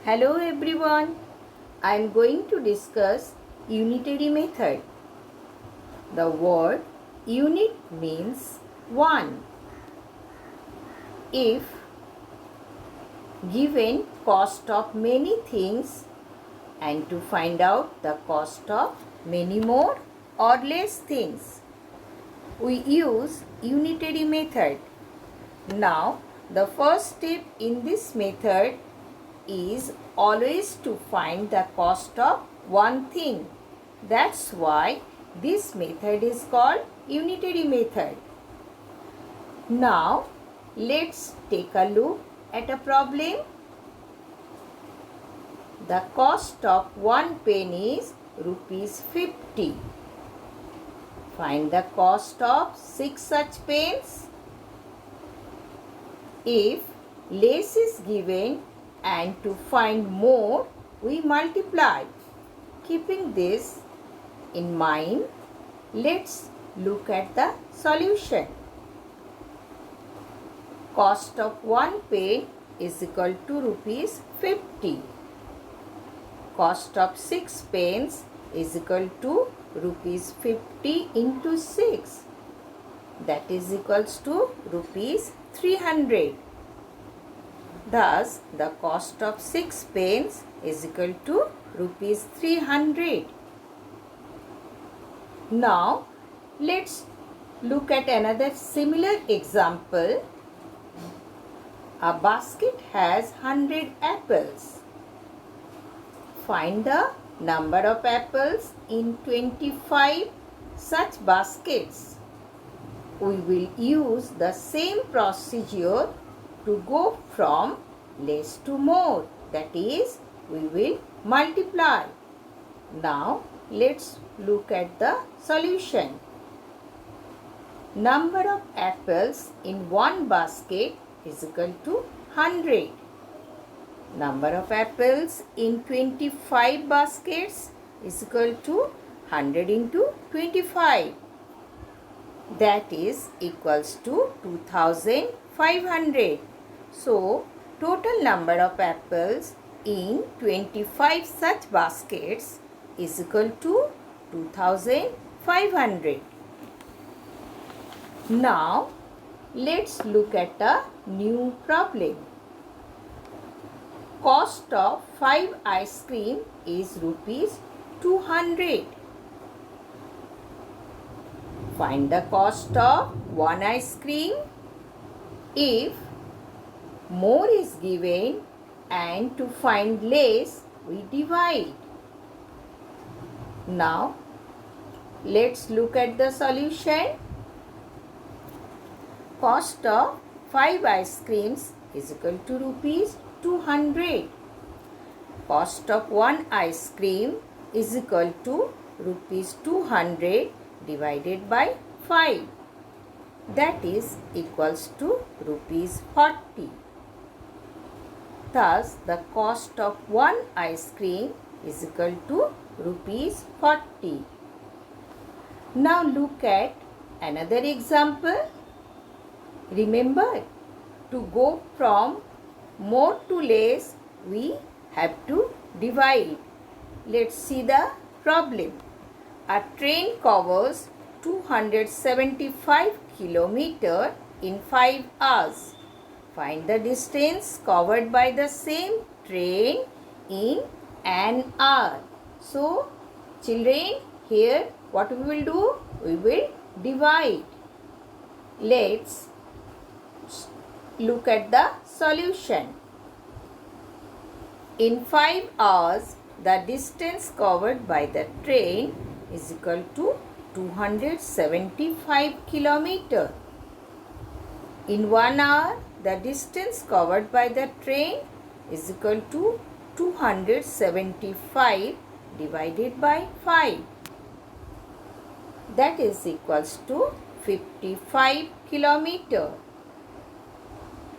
Hello everyone. I am going to discuss unitary method. The word unit means one. If given cost of many things and to find out the cost of many more or less things, we use unitary method. Now, the first step in this method is always to find the cost of one thing. That's why this method is called unitary method. Now, let's take a look at a problem. The cost of one pen is rupees 50. Find the cost of 6 such pens. If less is given and to find more, we multiply. Keeping this in mind, let's look at the solution. Cost of one pen is equal to rupees 50. Cost of 6 pens is equal to rupees 50 into 6. That is equals to rupees 300. Thus, the cost of 6 pens is equal to rupees 300. Now, let's look at another similar example. A basket has 100 apples. Find the number of apples in 25 such baskets. We will use the same procedure to go from less to more. That is, we will multiply. Now, let's look at the solution. Number of apples in one basket is equal to 100. Number of apples in 25 baskets is equal to 100 into 25. That is equals to 2500. So, total number of apples in 25 such baskets is equal to 2500. Now, let's look at a new problem. Cost of 5 ice cream is rupees 200. Find the cost of one ice cream. If more is given and to find less, we divide. Now, let's look at the solution. Cost of 5 ice creams is equal to rupees 200. Cost of one ice cream is equal to rupees 200 divided by 5. That is equals to rupees 40. Thus, the cost of one ice cream is equal to rupees 40. Now look at another example. Remember, to go from more to less, we have to divide. Let's see the problem. A train covers 275 km in 5 hours. Find the distance covered by the same train in an hour. So, children, here what we will do? We will divide. Let's look at the solution. In 5 hours, the distance covered by the train is equal to 275 km. In 1 hour, the distance covered by the train is equal to 275 divided by 5. That is equals to 55 km.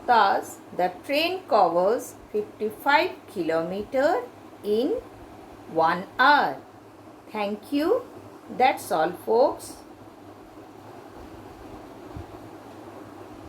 Thus, the train covers 55 km in 1 hour. Thank you. That's all, folks.